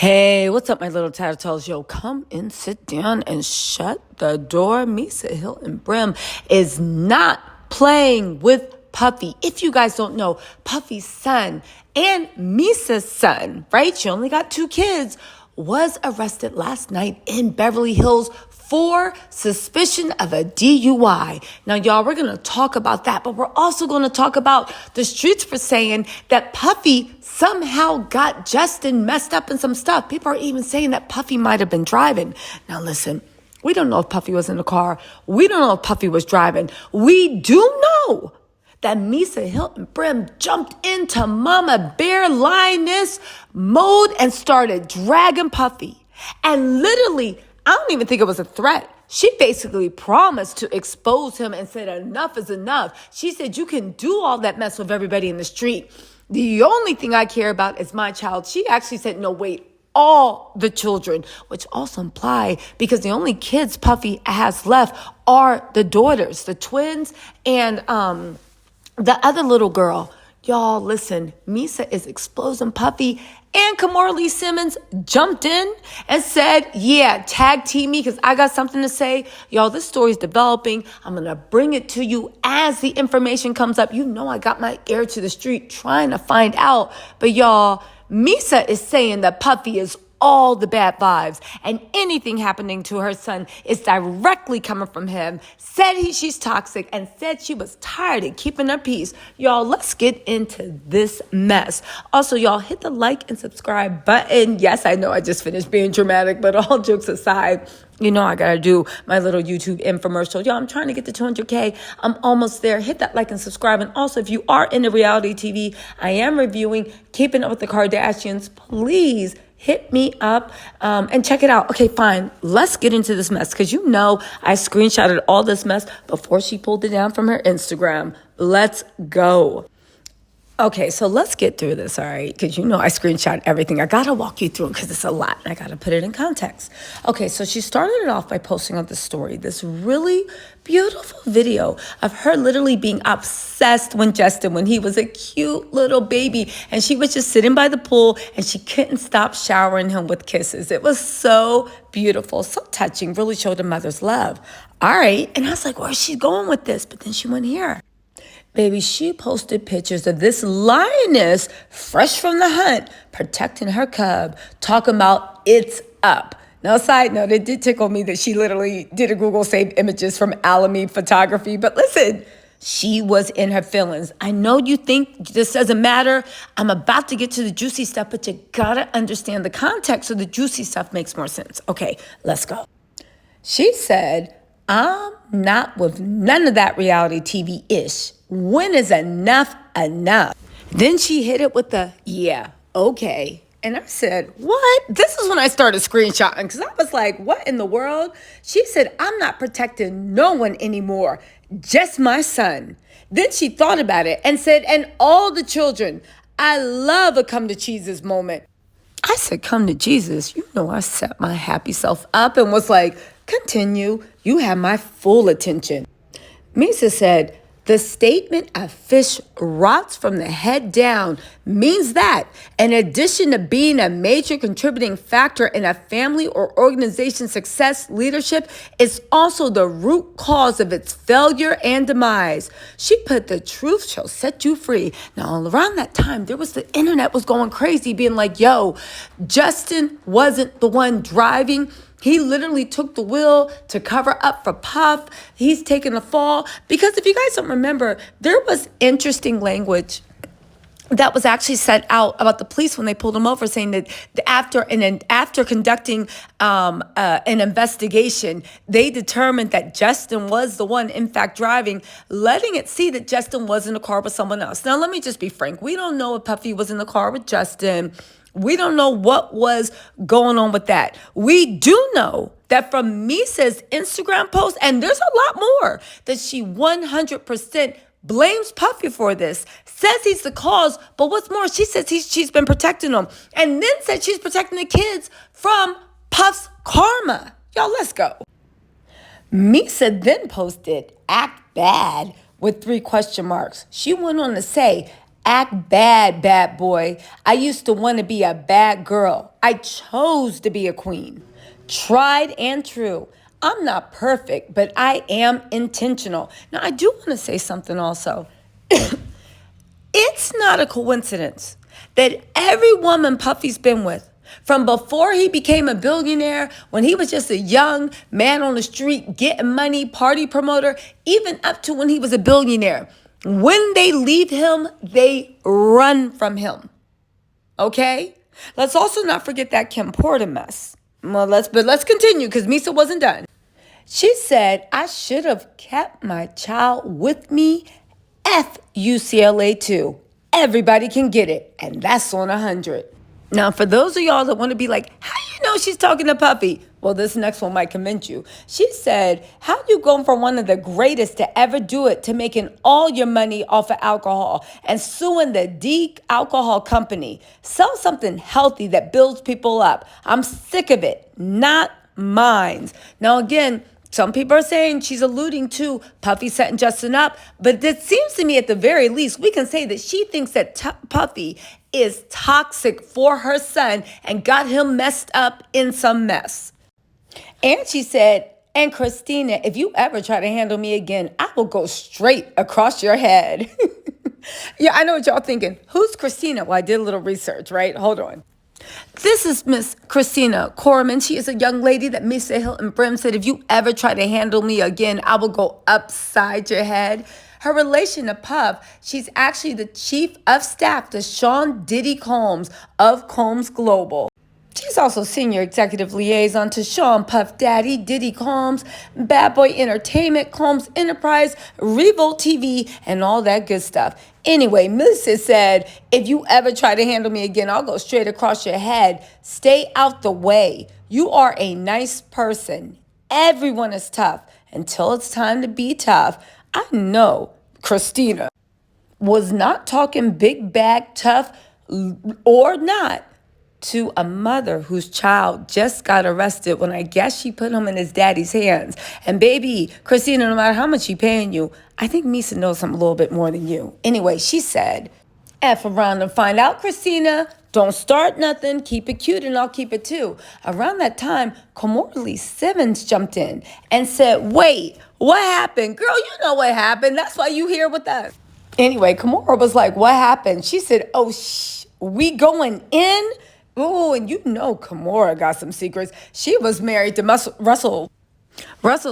Hey, what's up, my little Tattle Tells? Yo, come and sit down and shut the door. Misa Hylton Brim is not playing with Puffy. If you guys don't know, Puffy's son and Misa's son, right? She only got 2 kids, was arrested last night in Beverly Hills for suspicion of a DUI. Now, y'all, we're going to talk about that, but we're also going to talk about the streets for saying that Puffy somehow got Justin messed up in some stuff. People are even saying that Puffy might have been driving. Now, listen, we don't know if Puffy was in the car. We don't know if Puffy was driving. We do know that Misa Hylton Brim jumped into Mama Bear Lioness mode and started dragging Puffy. And literally, I don't even think it was a threat. She basically promised to expose him and said enough is enough. She said, you can do all that mess with everybody in the street. The only thing I care about is my child. She actually said, no, wait, all the children, which also imply because the only kids Puffy has left are the daughters, the twins, and the other little girl. Y'all, listen, Misa is exposing Puffy, and Kimora Lee Simmons jumped in and said, yeah, tag team me because I got something to say. Y'all, this story's developing. I'm going to bring it to you as the information comes up. You know I got my ear to the street trying to find out. But y'all, Misa is saying that Puffy is all the bad vibes and anything happening to her son is directly coming from him. Said she's toxic and said she was tired of keeping her peace. Y'all, let's get into this mess. Also, y'all, hit the like and subscribe button. Yes, I know I just finished being dramatic, but all jokes aside, you know I gotta do my little YouTube infomercial. Y'all, I'm trying to get to 200K. I'm almost there. Hit that like and subscribe. And also, if you are into reality TV, I am reviewing Keeping Up with the Kardashians. Please hit me up and check it out. Okay, fine. Let's get into this mess because you know I screenshotted all this mess before she pulled it down from her Instagram. Let's go. Okay, so let's get through this, all right? Because you know I screenshot everything. I got to walk you through it because it's a lot. And I got to put it in context. Okay, so she started it off by posting on this story, this really beautiful video of her literally being obsessed with Justin when he was a cute little baby. And she was just sitting by the pool and she couldn't stop showering him with kisses. It was so beautiful, so touching, really showed a mother's love. All right, and I was like, where's she going with this? But then she went here. Baby, she posted pictures of this lioness fresh from the hunt, protecting her cub, talking about it's up. Now, side note, it did tickle me that she literally did a Google save images from Alameda Photography. But listen, she was in her feelings. I know you think this doesn't matter. I'm about to get to the juicy stuff, but you gotta understand the context so the juicy stuff makes more sense. Okay, let's go. She said, I'm not with none of that reality TV-ish. When is enough enough? Then she hit it with the, yeah, okay. And I said, what? This is when I started screenshotting because I was like, what in the world? She said, I'm not protecting no one anymore, just my son. Then she thought about it and said, and all the children. I love a come to Jesus moment. I said, come to Jesus. You know, I set my happy self up and was like, continue. You have my full attention. Misa said, the statement a fish rots from the head down means that in addition to being a major contributing factor in a family or organization's success, leadership is also the root cause of its failure and demise. She put the truth shall set you free. Now, around that time, there was the internet was going crazy being like, yo, Justin wasn't the one driving. He literally took the wheel to cover up for Puff. He's taking the fall. Because if you guys don't remember, there was interesting language that was actually sent out about the police when they pulled him over, saying that after conducting an investigation, they determined that Justin was the one, in fact, driving, letting it see that Justin was in the car with someone else. Now, let me just be frank. We don't know if Puffy was in the car with Justin. We don't know what was going on with that. We do know that from Misa's Instagram post, and there's a lot more, that she 100% blames Puffy for this, says he's the cause, but what's more, she says she's been protecting him, and then said she's protecting the kids from Puff's karma. Y'all, let's go. Misa then posted, act bad, with 3 question marks. She went on to say, Act bad, bad boy. I used to want to be a bad girl. I chose to be a queen. Tried and true. I'm not perfect, but I am intentional. Now, I do want to say something also. It's not a coincidence that every woman Puffy's been with, from before he became a billionaire, when he was just a young man on the street getting money, party promoter, even up to when he was a billionaire, when they leave him, they run from him. Okay? Let's also not forget that Kimora mess. Well, let's continue because Misa wasn't done. She said, I should have kept my child with me. F UCLA too. Everybody can get it. And that's on 100. Now, for those of y'all that want to be like, how you know she's talking to Puffy? Well, this next one might convince you. She said, how you going from one of the greatest to ever do it to making all your money off of alcohol and suing the de-alcohol company? Sell something healthy that builds people up. I'm sick of it. Not mine. Now, again, some people are saying she's alluding to Puffy setting Justin up, but it seems to me at the very least, we can say that she thinks that Puffy is toxic for her son and got him messed up in some mess. And she said, and Christina, if you ever try to handle me again, I will go straight across your head. Yeah, I know what y'all thinking. Who's Christina? Well, I did a little research, right? Hold on. This is Miss Christina Corman. She is a young lady that Misa Hylton Brim said, if you ever try to handle me again, I will go upside your head. Her relation to Puff, she's actually the chief of staff to Sean Diddy Combs of Combs Global. She's also senior executive liaison to Sean Puff Daddy, Diddy Combs, Bad Boy Entertainment, Combs Enterprise, Revolt TV, and all that good stuff. Anyway, Mrs. said, if you ever try to handle me again, I'll go straight across your head. Stay out the way. You are a nice person. Everyone is tough until it's time to be tough. I know Christina was not talking big bag tough or not to a mother whose child just got arrested when I guess she put him in his daddy's hands. And baby, Christina, no matter how much she paying you, I think Misa knows something a little bit more than you. Anyway, she said, F around and find out, Christina. Don't start nothing. Keep it cute and I'll keep it too. Around that time, Kimora Lee Simmons jumped in and said, wait, what happened? Girl, you know what happened. That's why you here with us. Anyway, Kimora was like, what happened? She said, oh, we going in? Oh, and you know Kimora got some secrets. She was married to Russell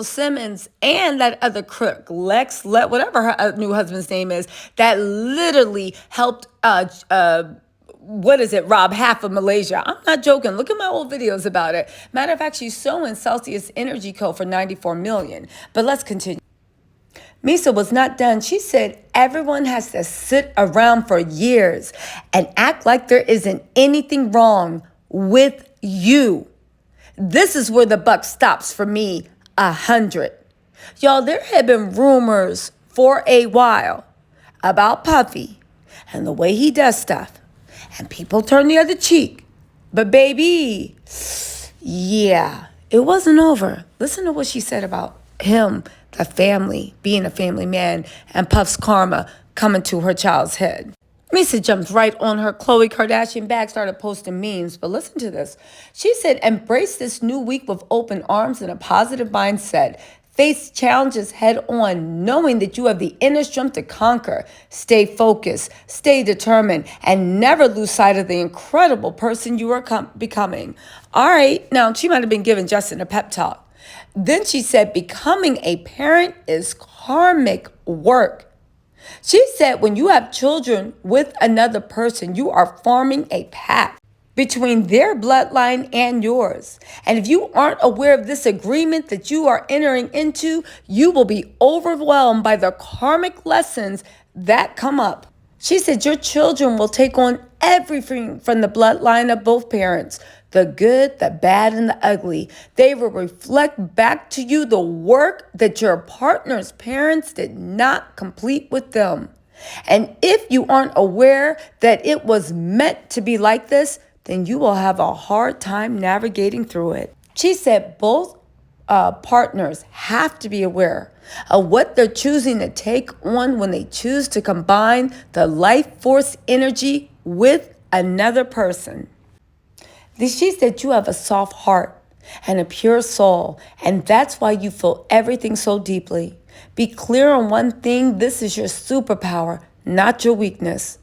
Simmons and that other crook, whatever her new husband's name is, that literally helped, rob half of Malaysia. I'm not joking. Look at my old videos about it. Matter of fact, she's suing Celsius Energy Co. for $94 million. But let's continue. Misa was not done. She said everyone has to sit around for years and act like there isn't anything wrong with you. This is where the buck stops for me, 100. Y'all, there have been rumors for a while about Puffy and the way he does stuff. And people turn the other cheek. But baby, yeah, it wasn't over. Listen to what she said about him, the family, being a family man, and Puff's karma coming to her child's head. Misa jumped right on her Khloe Kardashian bag, started posting memes. But listen to this. She said, embrace this new week with open arms and a positive mindset. Face challenges head on, knowing that you have the inner strength to conquer. Stay focused, stay determined, and never lose sight of the incredible person you are becoming. All right, now she might have been giving Justin a pep talk. Then she said, becoming a parent is karmic work. She said, when you have children with another person, you are forming a pact between their bloodline and yours. And if you aren't aware of this agreement that you are entering into, you will be overwhelmed by the karmic lessons that come up. She said, your children will take on everything from the bloodline of both parents. The good, the bad, and the ugly. They will reflect back to you the work that your partner's parents did not complete with them. And if you aren't aware that it was meant to be like this, then you will have a hard time navigating through it. She said both partners have to be aware of what they're choosing to take on when they choose to combine the life force energy with another person. She said you have a soft heart and a pure soul, and that's why you feel everything so deeply. Be clear on one thing: this is your superpower, not your weakness.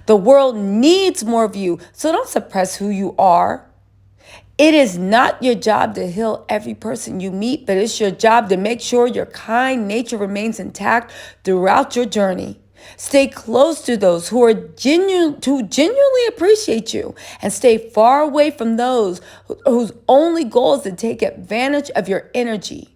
The world needs more of you, so don't suppress who you are. It is not your job to heal every person you meet, but it's your job to make sure your kind nature remains intact throughout your journey. Stay close to those who genuinely appreciate you, and stay far away from those whose only goal is to take advantage of your energy.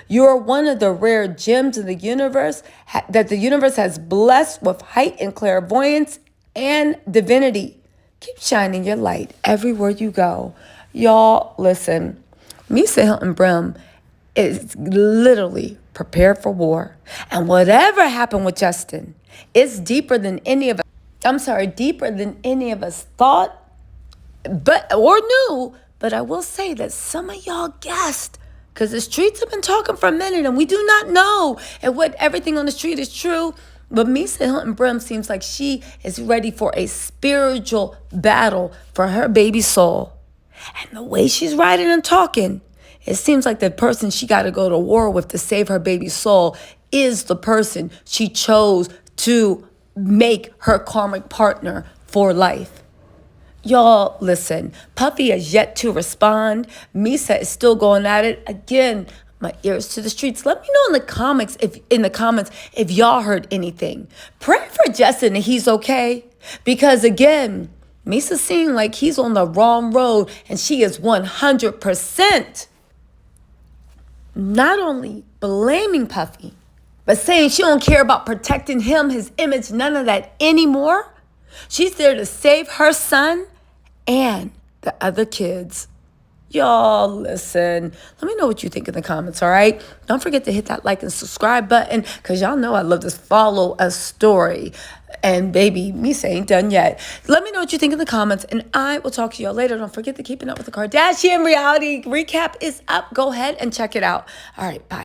You are one of the rare gems in the universe that the universe has blessed with heightened clairvoyance and divinity. Keep shining your light everywhere you go. Y'all, listen, Misa Hylton Brim is literally prepared for war. And whatever happened with Justin, it's deeper than any of us thought or knew. But I will say that some of y'all guessed, because the streets have been talking for a minute and we do not know if what everything on the street is true. But Misa Hylton Brim seems like she is ready for a spiritual battle for her baby soul. And the way she's writing and talking, it seems like the person she got to go to war with to save her baby soul is the person she chose to make her karmic partner for life. Y'all, listen, Puffy has yet to respond. Misa is still going at it. Again, my ears to the streets. Let me know in the comments if y'all heard anything. Pray for Justin that he's okay. Because again, Misa seems like he's on the wrong road, and she is 100% not only blaming Puffy, but saying she don't care about protecting him, his image, none of that anymore. She's there to save her son and the other kids. Y'all, listen, let me know what you think in the comments, all right? Don't forget to hit that like and subscribe button, because y'all know I love to follow a story. And baby, Misa ain't done yet. Let me know what you think in the comments, and I will talk to y'all later. Don't forget to Keeping Up with the Kardashian reality recap is up. Go ahead and check it out. All right, bye.